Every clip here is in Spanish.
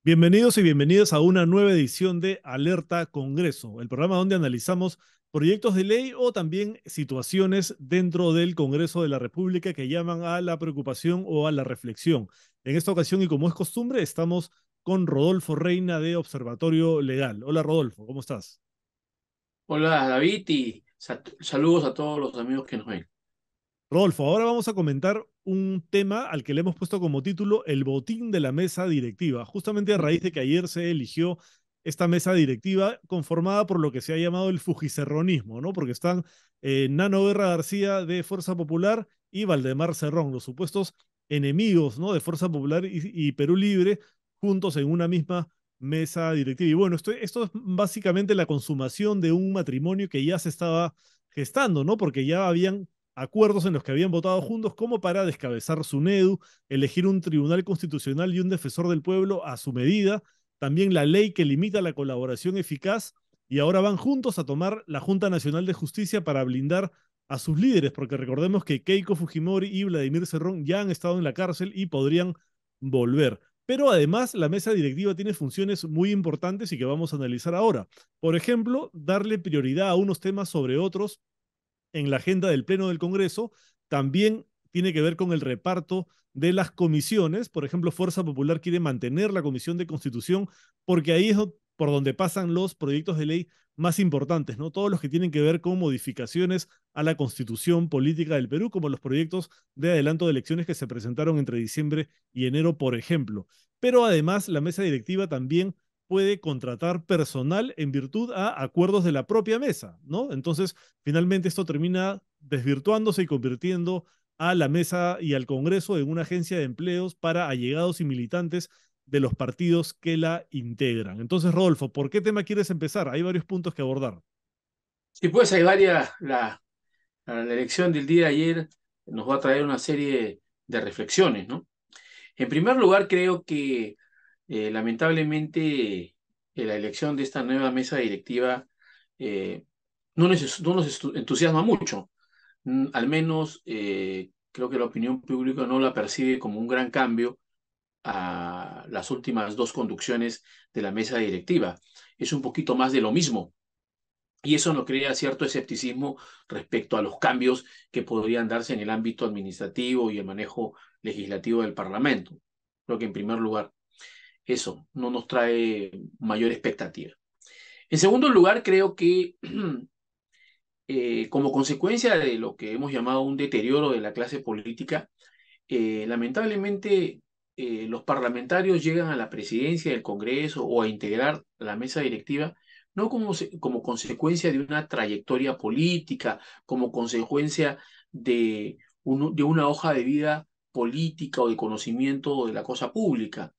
Bienvenidos y bienvenidas a una nueva edición de Alerta Congreso, el programa donde analizamos proyectos de ley o también situaciones dentro del Congreso de la República que llaman a la preocupación o a la reflexión. En esta ocasión, y como es costumbre, estamos con Rodolfo Reina de Observatorio Legal. Hola Rodolfo, ¿cómo estás? Hola David y saludos a todos los amigos que nos ven. Rodolfo, ahora vamos a comentar un tema al que le hemos puesto como título el botín de la mesa directiva, justamente a raíz de que ayer se eligió esta mesa directiva conformada por lo que se ha llamado el fujicerronismo, ¿no? Porque están Nano Guerra García de Fuerza Popular y Valdemar Cerrón, los supuestos enemigos, ¿no? De Fuerza Popular y Perú Libre, juntos en una misma mesa directiva. Y bueno, esto es básicamente la consumación de un matrimonio que ya se estaba gestando, ¿no? Porque ya habían acuerdos en los que habían votado juntos como para descabezar su NEDU, elegir un tribunal constitucional y un defensor del pueblo a su medida, también la ley que limita la colaboración eficaz, y ahora van juntos a tomar la Junta Nacional de Justicia para blindar a sus líderes, porque recordemos que Keiko Fujimori y Vladimir Cerrón ya han estado en la cárcel y podrían volver. Pero además la mesa directiva tiene funciones muy importantes y que vamos a analizar ahora. Por ejemplo, darle prioridad a unos temas sobre otros en la agenda del Pleno del Congreso, también tiene que ver con el reparto de las comisiones. Por ejemplo, Fuerza Popular quiere mantener la Comisión de Constitución porque ahí es por donde pasan los proyectos de ley más importantes, ¿no? Todos los que tienen que ver con modificaciones a la Constitución política del Perú, como los proyectos de adelanto de elecciones que se presentaron entre diciembre y enero, por ejemplo. Pero además, la mesa directiva también puede contratar personal en virtud a acuerdos de la propia mesa, ¿no? Entonces, finalmente esto termina desvirtuándose y convirtiendo a la mesa y al Congreso en una agencia de empleos para allegados y militantes de los partidos que la integran. Entonces, Rodolfo, ¿por qué tema quieres empezar? Hay varios puntos que abordar. Sí, pues hay la elección del día de ayer nos va a traer una serie de reflexiones, ¿no? En primer lugar, creo que lamentablemente la elección de esta nueva mesa directiva eh, no nos entusiasma mucho. Al menos creo que la opinión pública no la percibe como un gran cambio a las últimas dos conducciones de la mesa directiva. Es un poquito más de lo mismo. Y eso nos crea cierto escepticismo respecto a los cambios que podrían darse en el ámbito administrativo y el manejo legislativo del Parlamento. Creo que en primer lugar, eso no nos trae mayor expectativa. En segundo lugar, creo que como consecuencia de lo que hemos llamado un deterioro de la clase política, lamentablemente los parlamentarios llegan a la presidencia del Congreso o a integrar la mesa directiva no como consecuencia de una trayectoria política, como consecuencia de una hoja de vida política o de conocimiento de la cosa pública.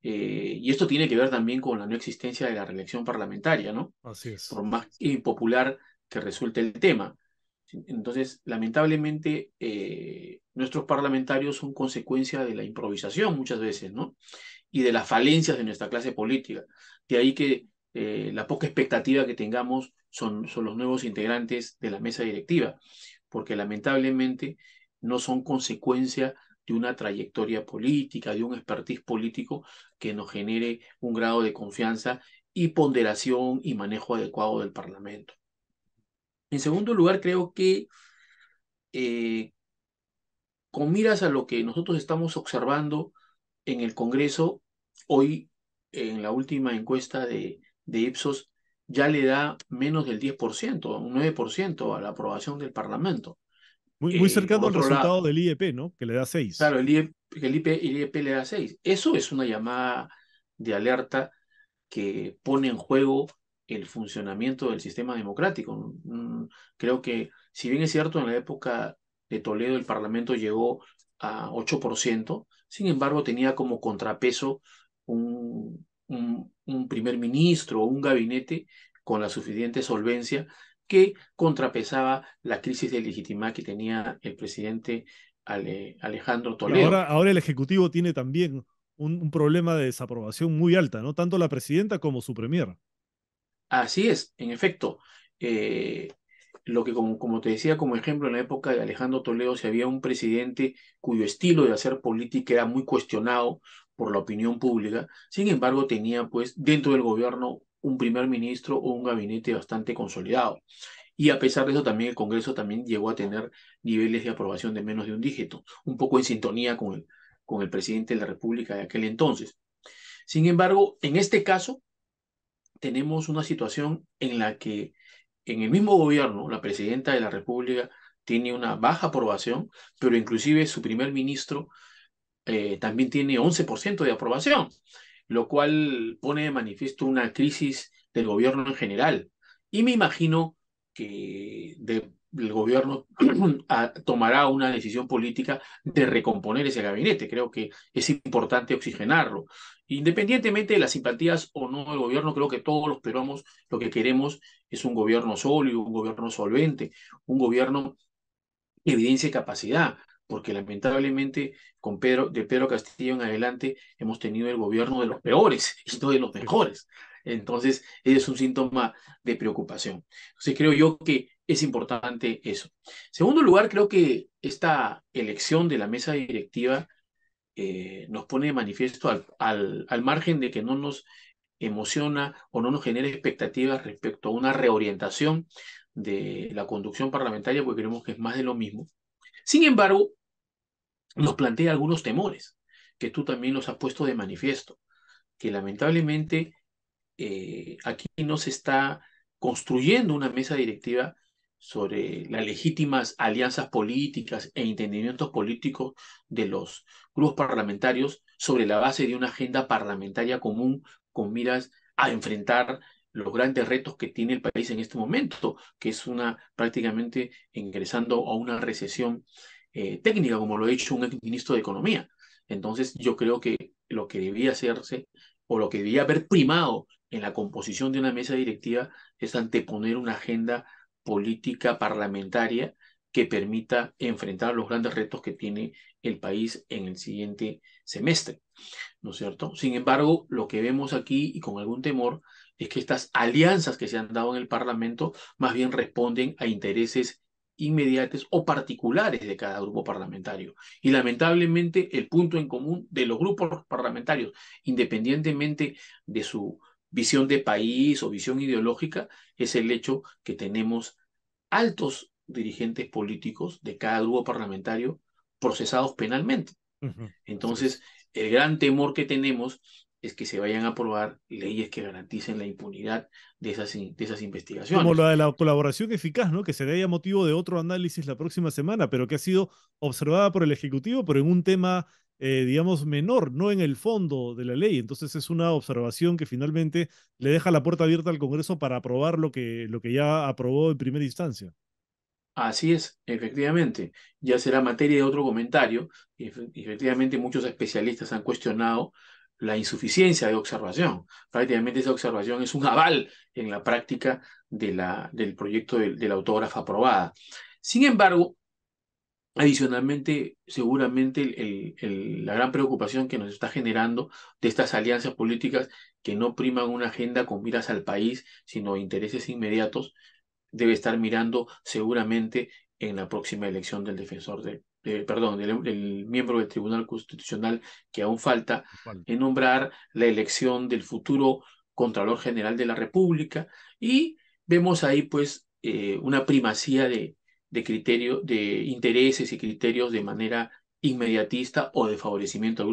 Y esto tiene que ver también con la no existencia de la reelección parlamentaria, ¿no? Así es. Por más impopular que resulte el tema. Entonces, lamentablemente, nuestros parlamentarios son consecuencia de la improvisación muchas veces, ¿no? Y de las falencias de nuestra clase política. De ahí que la poca expectativa que tengamos son los nuevos integrantes de la mesa directiva, porque lamentablemente no son consecuencia de una trayectoria política, de un expertise político que nos genere un grado de confianza y ponderación y manejo adecuado del Parlamento. En segundo lugar, creo que eh, con miras a lo que nosotros estamos observando en el Congreso, hoy en la última encuesta de Ipsos ya le da menos del 10%, un 9% a la aprobación del Parlamento. Muy Por cercano al otro lado, resultado del IEP, ¿no? Que le da 6. claro, el IEP le da 6. Eso es una llamada de alerta que pone en juego el funcionamiento del sistema democrático. Creo que, si bien es cierto, en la época de Toledo el Parlamento llegó a 8%, sin embargo tenía como contrapeso un primer ministro o un gabinete con la suficiente solvencia que contrapesaba la crisis de legitimidad que tenía el presidente Alejandro Y Toledo. ahora el Ejecutivo tiene también un problema de desaprobación muy alta, ¿no? Tanto la presidenta como su premier. Así es, en efecto. Eh, lo que, como te decía, como ejemplo, en la época de Alejandro Toledo, si había un presidente cuyo estilo de hacer política era muy cuestionado por la opinión pública, sin embargo, tenía pues dentro del gobierno un primer ministro o un gabinete bastante consolidado. Y a pesar de eso, también el Congreso también llegó a tener niveles de aprobación de menos de un dígito, un poco en sintonía con el presidente de la República de aquel entonces. Sin embargo, en este caso, tenemos una situación en la que en el mismo gobierno, la presidenta de la República tiene una baja aprobación, pero inclusive su primer ministro también tiene 11% de aprobación, lo cual pone de manifiesto una crisis del gobierno en general. Y me imagino que el gobierno tomará una decisión política de recomponer ese gabinete. Creo que es importante oxigenarlo. Independientemente de las simpatías o no del gobierno, creo que todos los peruanos lo que queremos es un gobierno sólido, un gobierno solvente, un gobierno evidencia capacidad, porque lamentablemente de Pedro Castillo en adelante hemos tenido el gobierno de los peores y no de los mejores. Entonces, ese es un síntoma de preocupación. Entonces, creo yo que es importante eso. Segundo lugar, creo que esta elección de la mesa directiva nos pone de manifiesto al margen de que no nos emociona o no nos genera expectativas respecto a una reorientación de la conducción parlamentaria, porque creemos que es más de lo mismo. Sin embargo, nos plantea algunos temores, que tú también los has puesto de manifiesto, que lamentablemente aquí no se está construyendo una mesa directiva sobre las legítimas alianzas políticas e entendimientos políticos de los grupos parlamentarios sobre la base de una agenda parlamentaria común con miras a enfrentar los grandes retos que tiene el país en este momento, que es prácticamente ingresando a una recesión técnica, como lo ha dicho un exministro de Economía. Entonces, yo creo que lo que debía hacerse o lo que debía haber primado en la composición de una mesa directiva es anteponer una agenda política parlamentaria que permita enfrentar los grandes retos que tiene el país en el siguiente semestre, ¿no es cierto? Sin embargo, lo que vemos aquí, y con algún temor, es que estas alianzas que se han dado en el Parlamento más bien responden a intereses inmediatos o particulares de cada grupo parlamentario. Y lamentablemente el punto en común de los grupos parlamentarios, independientemente de su visión de país o visión ideológica, es el hecho que tenemos altos dirigentes políticos de cada grupo parlamentario procesados penalmente. Ujú, así Entonces, es. el gran temor que tenemos es que se vayan a aprobar leyes que garanticen la impunidad de esas Como investigaciones. la de la colaboración eficaz, ¿no? Que sería motivo de otro análisis la próxima semana, pero que ha sido observada por el Ejecutivo, pero en un tema, digamos, menor, no en el fondo de la ley. Entonces es una observación que finalmente le deja la puerta abierta al Congreso para aprobar lo que ya aprobó en primera instancia. Así es, efectivamente. Ya será materia de otro comentario. Efectivamente, muchos especialistas han cuestionado la insuficiencia de observación. Prácticamente esa observación es un aval en la práctica del proyecto de la autógrafa aprobada. Sin embargo, adicionalmente, seguramente la gran preocupación que nos está generando de estas alianzas políticas que no priman una agenda con miras al país, sino intereses inmediatos, debe estar mirando seguramente en la próxima elección del defensor perdón, del miembro del Tribunal Constitucional, que aún falta Vale. en nombrar la elección del futuro Contralor General de la República, y vemos ahí pues una primacía de criterios, de intereses y criterios de manera inmediatista o de favorecimiento al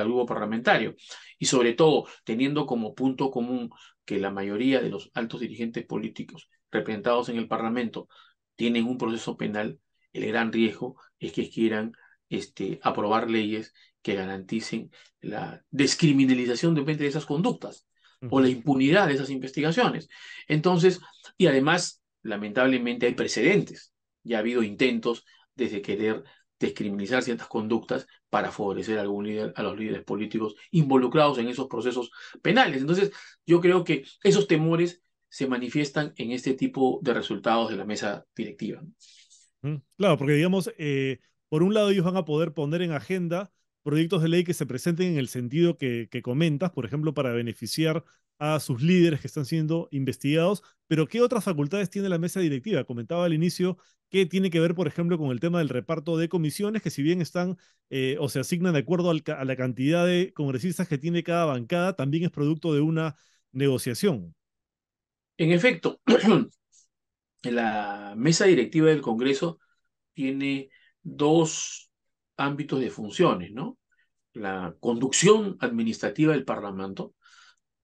grupo parlamentario, y sobre todo teniendo como punto común que la mayoría de los altos dirigentes políticos representados en el Parlamento tienen un proceso penal. El gran riesgo es que quieran aprobar leyes que garanticen la descriminalización de esas conductas o la Ujú. impunidad de esas investigaciones. Entonces, y además, lamentablemente hay precedentes. Ya ha habido intentos desde querer descriminalizar ciertas conductas para favorecer a algún líder, a los líderes políticos involucrados en esos procesos penales. Entonces, yo creo que esos temores se manifiestan en este tipo de resultados de la mesa directiva. Claro, porque digamos, por un lado ellos van a poder poner en agenda proyectos de ley que se presenten en el sentido que comentas, por ejemplo, para beneficiar a sus líderes que están siendo investigados, pero ¿qué otras facultades tiene la mesa directiva? Comentaba al inicio que tiene que ver, por ejemplo, con el tema del reparto de comisiones, que si bien están o se asignan de acuerdo a la cantidad de congresistas que tiene cada bancada, también es producto de una negociación. En efecto, la mesa directiva del Congreso tiene dos ámbitos de funciones, ¿no? La conducción administrativa del Parlamento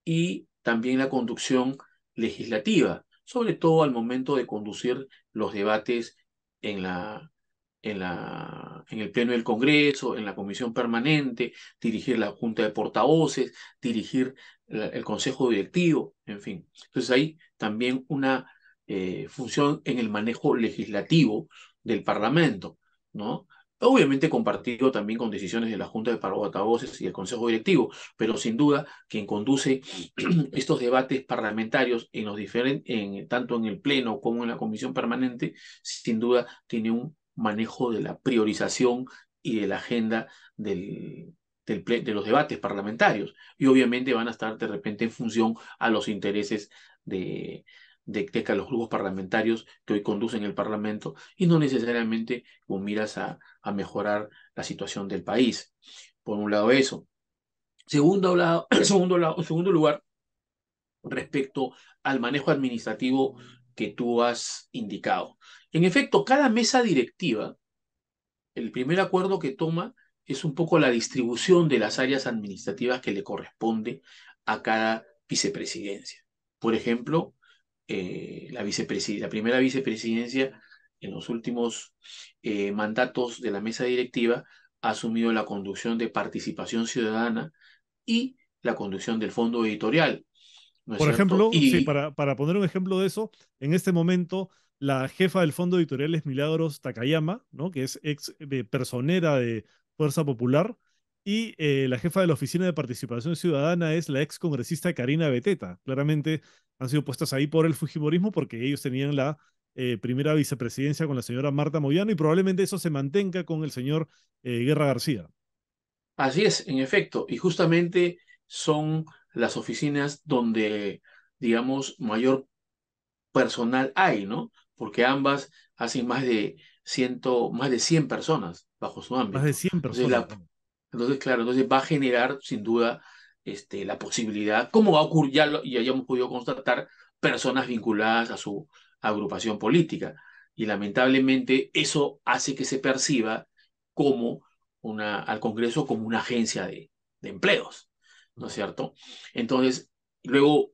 y también la conducción legislativa, sobre todo al momento de conducir los debates en en el Pleno del Congreso, en la Comisión Permanente, dirigir la Junta de Portavoces, dirigir el Consejo Directivo, en fin. Entonces hay también una función en el manejo legislativo del Parlamento, ¿no? Obviamente compartido también con decisiones de la Junta de Portavoces y el Consejo Directivo, pero sin duda quien conduce estos debates parlamentarios en los tanto en el Pleno como en la Comisión Permanente, sin duda tiene un manejo de la priorización y de la agenda de los debates parlamentarios. Y obviamente van a estar de repente en función a los intereses de, de los grupos parlamentarios que hoy conducen el Parlamento y no necesariamente con miras a mejorar la situación del país. Por un lado eso. Segundo lugar, respecto al manejo administrativo que tú has indicado. En efecto, cada mesa directiva, el primer acuerdo que toma es un poco la distribución de las áreas administrativas que le corresponde a cada vicepresidencia. Por ejemplo, la primera vicepresidencia en los últimos mandatos de la mesa directiva ha asumido la conducción de participación ciudadana y la conducción del fondo editorial, ¿no es Por cierto? ejemplo, sí, Y para poner un ejemplo de eso, en este momento la jefa del Fondo Editorial es Milagros Takayama, ¿no? Que es ex personera de Fuerza Popular, y la jefa de la Oficina de Participación Ciudadana es la ex congresista Karina Beteta. Claramente han sido puestas ahí por el Fujimorismo porque ellos tenían la primera vicepresidencia con la señora Marta Moyano y probablemente eso se mantenga con el señor Guerra García. así es, en efecto, y justamente son las oficinas donde, digamos, mayor personal hay, ¿no? Porque ambas hacen más de 100 personas bajo su Más de ámbito. 100 Entonces, personas. Wow. claro, entonces va a generar sin duda la posibilidad, como va a ocurrir, ya hemos podido constatar, personas vinculadas a su agrupación política. Y lamentablemente eso hace que se perciba como al Congreso como una agencia de empleos, ¿no es cierto? Entonces, luego,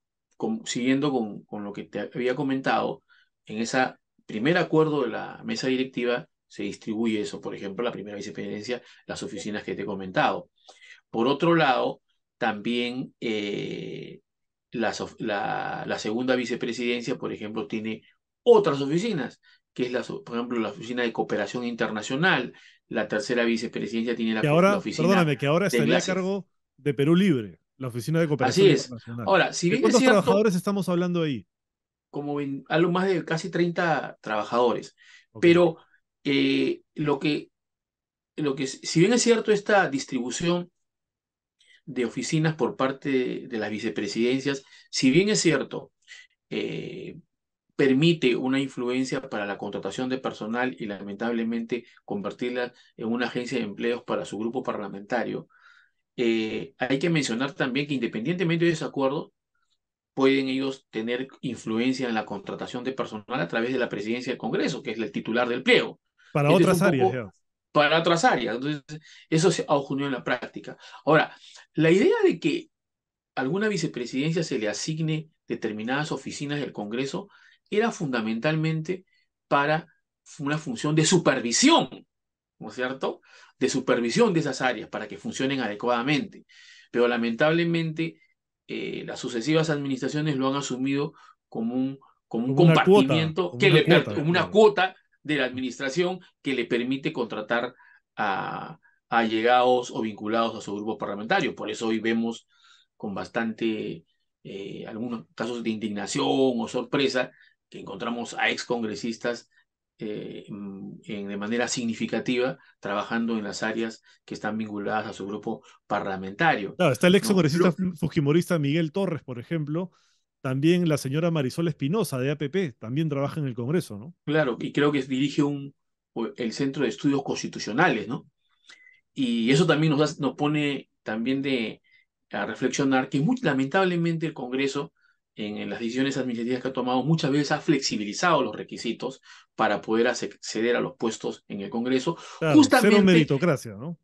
siguiendo con lo que te había comentado, en ese primer acuerdo de la mesa directiva se distribuye eso, por ejemplo, la primera vicepresidencia, las oficinas que te he comentado. Por otro lado, también la segunda vicepresidencia, por ejemplo, tiene otras oficinas, que es, por ejemplo, la oficina de cooperación internacional. La tercera vicepresidencia tiene Que la ahora, oficina perdóname, que ahora de estaría a enlace. cargo de Perú Libre, la Oficina de Cooperación Así es. Internacional. Ahora, si ¿De bien es cuántos cierto, trabajadores estamos hablando ahí? como algo más de casi 30 trabajadores, Ok. pero lo si bien es cierto esta distribución de oficinas por parte de las vicepresidencias, si bien es cierto, eh, permite una influencia para la contratación de personal y lamentablemente convertirla en una agencia de empleos para su grupo parlamentario, hay que mencionar también que independientemente de ese acuerdo, pueden ellos tener influencia en la contratación de personal a través de la presidencia del Congreso, que es el titular del pliego. Para Este es otras un áreas poco ya. para otras áreas. Entonces, eso se ha ocurrido en la práctica. Ahora, la idea de que alguna vicepresidencia se le asigne determinadas oficinas del Congreso era fundamentalmente para una función de supervisión, ¿no es cierto? De supervisión de esas áreas para que funcionen adecuadamente. Pero lamentablemente las sucesivas administraciones lo han asumido como como un compartimiento, Como una cuota, como una claro. cuota de la administración que le permite contratar a allegados o vinculados a su grupo parlamentario. Por eso hoy vemos con bastante, algunos casos de indignación o sorpresa que encontramos a excongresistas de manera significativa trabajando en las áreas que están vinculadas a su grupo parlamentario, Claro, está el ex ¿no? congresista fujimorista Miguel Torres, por ejemplo. También la señora Marisol Espinosa de APP, también trabaja en el Congreso, ¿no? Claro, y creo que dirige el Centro de Estudios Constitucionales, ¿no? Y eso también nos pone también a reflexionar que muy lamentablemente el Congreso, en las decisiones administrativas que ha tomado, muchas veces ha flexibilizado los requisitos para poder acceder a los puestos en el Congreso, Claro, cero justamente. meritocracia, ¿no?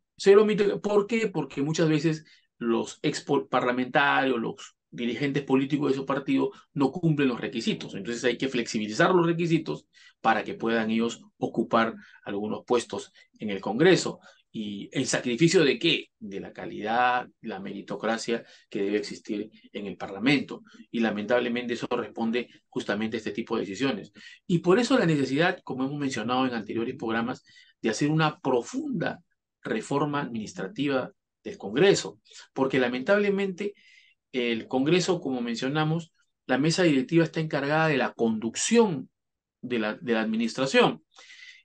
¿Por qué? Porque muchas veces los ex parlamentarios, los dirigentes políticos de su partido no cumplen los requisitos. Entonces hay que flexibilizar los requisitos para que puedan ellos ocupar algunos puestos en el Congreso. ¿Y en sacrificio de qué? De la calidad, la meritocracia que debe existir en el Parlamento. Y lamentablemente eso responde justamente a este tipo de decisiones. Y por eso la necesidad, como hemos mencionado en anteriores programas, de hacer una profunda reforma administrativa del Congreso, porque lamentablemente el Congreso, como mencionamos, la mesa directiva está encargada de la conducción de la administración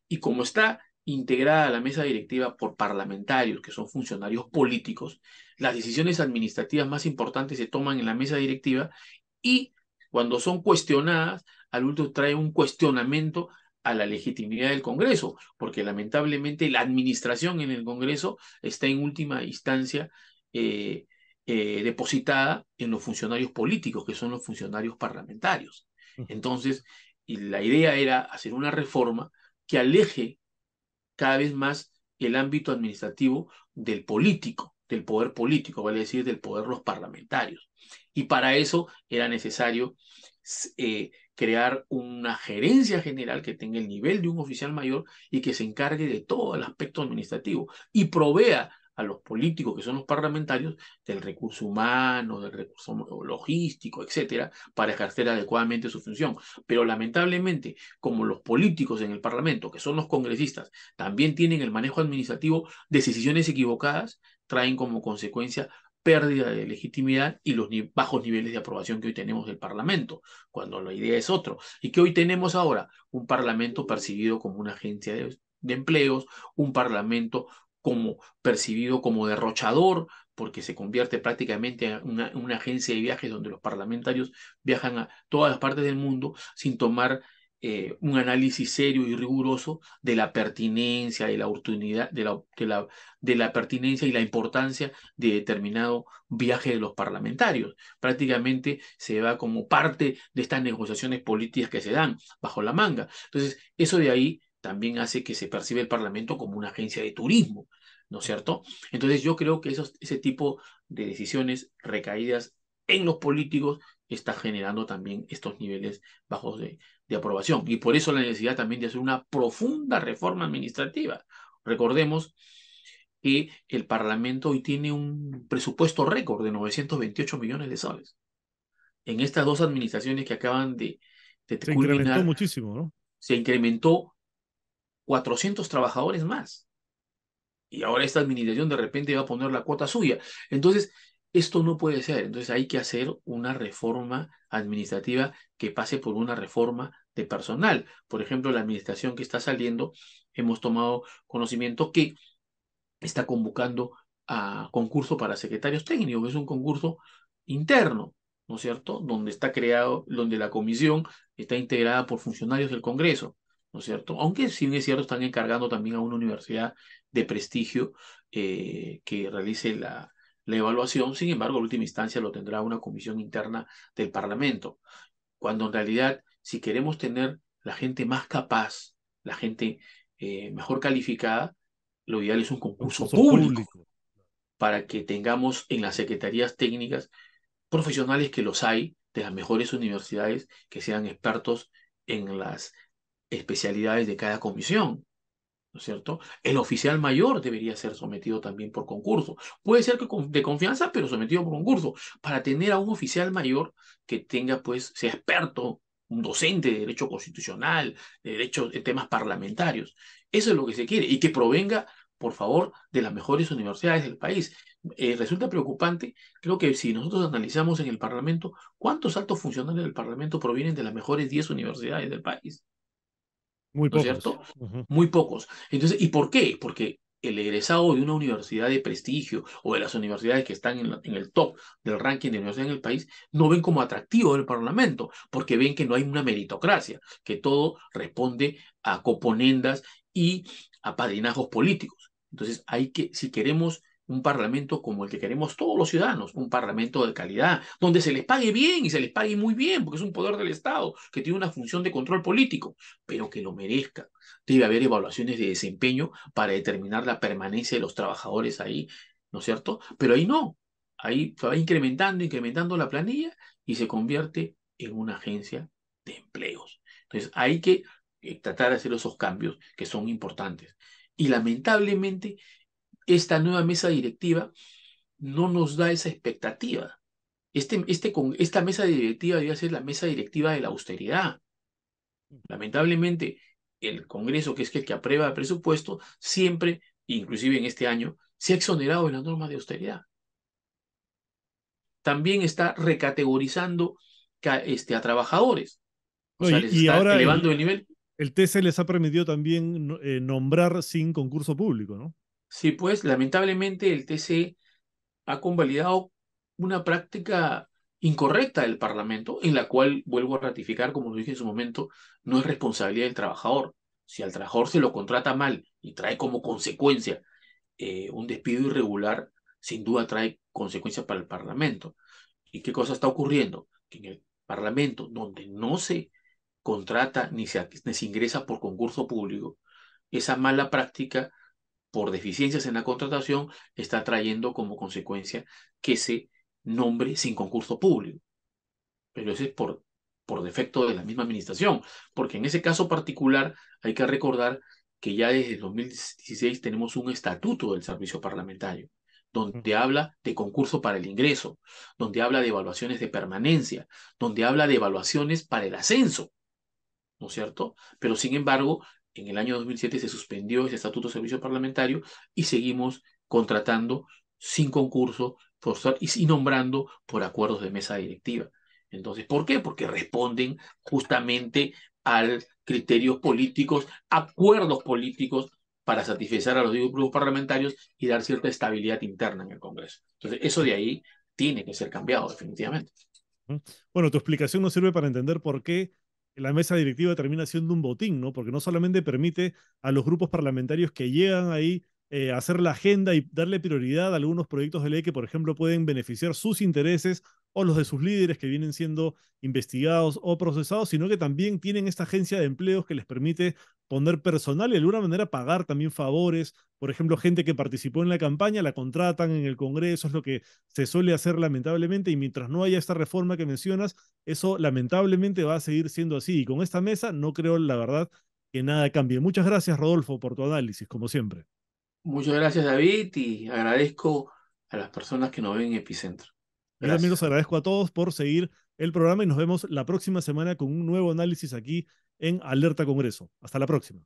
y como está integrada la mesa directiva por parlamentarios, que son funcionarios políticos, las decisiones administrativas más importantes se toman en la mesa directiva y cuando son cuestionadas, al último trae un cuestionamiento a la legitimidad del Congreso, porque lamentablemente la administración en el Congreso está en última instancia eh, depositada en los funcionarios políticos, que son los funcionarios parlamentarios. Ujú. Entonces, y la idea era hacer una reforma que aleje cada vez más el ámbito administrativo del político, del poder político, vale decir, del poder de los parlamentarios. Y para eso era necesario crear una gerencia general que tenga el nivel de un oficial mayor y que se encargue de todo el aspecto administrativo y provea a los políticos, que son los parlamentarios, del recurso humano, del recurso logístico, etcétera, para ejercer adecuadamente su función. Pero lamentablemente, como los políticos en el Parlamento, que son los congresistas, también tienen el manejo administrativo de decisiones equivocadas, traen como consecuencia pérdida de legitimidad y los bajos niveles de aprobación que hoy tenemos del Parlamento, cuando la idea es otro. ¿Y que hoy tenemos ahora? Un Parlamento percibido como una agencia de empleos, un Parlamento como percibido como derrochador, porque se convierte prácticamente en una agencia de viajes donde los parlamentarios viajan a todas las partes del mundo sin tomar un análisis serio y riguroso de la pertinencia, de la oportunidad, de la pertinencia y la importancia de determinado viaje de los parlamentarios. Prácticamente se va como parte de estas negociaciones políticas que se dan bajo la manga. Entonces, eso de ahí también hace que se perciba el Parlamento como una agencia de turismo, ¿no es cierto? Entonces, yo creo que ese tipo de decisiones recaídas en los políticos está generando también estos niveles bajos de aprobación. Y por eso la necesidad también de hacer una profunda reforma administrativa. Recordemos que el Parlamento hoy tiene un presupuesto récord de 928 millones de soles. En estas dos administraciones que acaban de Se incrementó culminar, muchísimo, ¿no? se incrementó 400 trabajadores más. Y ahora esta administración de repente va a poner la cuota suya. Entonces, esto no puede ser. Entonces hay que hacer una reforma administrativa que pase por una reforma de personal. Por ejemplo, la administración que está saliendo, hemos tomado conocimiento que está convocando a concurso para secretarios técnicos, que es un concurso interno, ¿no es cierto? Donde está creado, donde la comisión está integrada por funcionarios del Congreso, ¿no es cierto? Aunque si bien es cierto, están encargando también a una universidad de prestigio que realice la evaluación, sin embargo, en última instancia lo tendrá una comisión interna del Parlamento, cuando en realidad, si queremos tener la gente más capaz, la gente mejor calificada, lo ideal es un concurso Concurso público público. para que tengamos en las secretarías técnicas profesionales que los hay de las mejores universidades que sean expertos en las especialidades de cada comisión. ¿No es cierto? El oficial mayor debería ser sometido también por concurso. Puede ser que de confianza, pero sometido por concurso, para tener a un oficial mayor que tenga, pues, sea experto, un docente de derecho constitucional, de derecho de temas parlamentarios. Eso es lo que se quiere y que provenga, por favor, de las mejores universidades del país. Resulta preocupante, creo que si nosotros analizamos en el Parlamento, ¿cuántos altos funcionarios del Parlamento provienen de las mejores 10 universidades del país? Muy ¿no es pocos. cierto? Ujú. Muy pocos. Entonces, ¿y por qué? Porque el egresado de una universidad de prestigio o de las universidades que están en el top del ranking de universidades en el país, no ven como atractivo el Parlamento, porque ven que no hay una meritocracia, que todo responde a coponendas y a padrinazgos políticos. Entonces, hay que, si queremos un parlamento como el que queremos todos los ciudadanos, un parlamento de calidad, donde se les pague bien y se les pague muy bien, porque es un poder del Estado que tiene una función de control político, pero que lo merezca. Debe haber evaluaciones de desempeño para determinar la permanencia de los trabajadores ahí, ¿no es cierto? Pero ahí no, ahí se va incrementando, incrementando la planilla y se convierte en una agencia de empleos. Entonces hay que tratar de hacer esos cambios que son importantes. Y lamentablemente esta nueva mesa directiva no nos da esa expectativa. Esta mesa directiva debe ser la mesa directiva de la austeridad. Lamentablemente, el Congreso, que es el que aprueba el presupuesto, siempre, inclusive en este año, se ha exonerado de las normas de austeridad. También está recategorizando a trabajadores, o No, sea, les y está ahora elevando el nivel. el TC les ha permitido también nombrar sin concurso público, ¿no? Sí, pues lamentablemente el TC ha convalidado una práctica incorrecta del Parlamento, en la cual, vuelvo a ratificar, como lo dije en su momento, no es responsabilidad del trabajador. Si al trabajador se lo contrata mal y trae como consecuencia un despido irregular, sin duda trae consecuencias para el Parlamento. ¿Y qué cosa está ocurriendo? Que en el Parlamento, donde no se contrata ni se ingresa por concurso público, esa mala práctica por deficiencias en la contratación está trayendo como consecuencia que se nombre sin concurso público. Pero eso es por defecto de la misma administración, porque en ese caso particular hay que recordar que ya desde el 2016 tenemos un estatuto del servicio parlamentario, donde habla de concurso para el ingreso, donde habla de evaluaciones de permanencia, donde habla de evaluaciones para el ascenso, ¿no es cierto? Pero sin embargo, en el año 2007 se suspendió ese estatuto de servicio parlamentario y seguimos contratando sin concurso y nombrando por acuerdos de mesa directiva. Entonces, ¿por qué? Porque responden justamente a criterios políticos, acuerdos políticos para satisfacer a los grupos parlamentarios y dar cierta estabilidad interna en el Congreso. Entonces, eso de ahí tiene que ser cambiado definitivamente. Ujú. Bueno, tu explicación nos sirve para entender por qué la mesa directiva termina siendo un botín, ¿no? Porque no solamente permite a los grupos parlamentarios que llegan ahí hacer la agenda y darle prioridad a algunos proyectos de ley que, por ejemplo, pueden beneficiar sus intereses o los de sus líderes que vienen siendo investigados o procesados, sino que también tienen esta agencia de empleos que les permite poner personal y de alguna manera pagar también favores. Por ejemplo, gente que participó en la campaña, la contratan en el Congreso, es lo que se suele hacer lamentablemente, y mientras no haya esta reforma que mencionas, eso lamentablemente va a seguir siendo así. Y con esta mesa no creo, la verdad, que nada cambie. Muchas gracias, Rodolfo, por tu análisis, como siempre. Muchas gracias, David, y agradezco a las personas que nos ven en Epicentro. Yo también los Gracias. agradezco a todos por seguir el programa y nos vemos la próxima semana con un nuevo análisis aquí en Alerta Congreso. Hasta la próxima.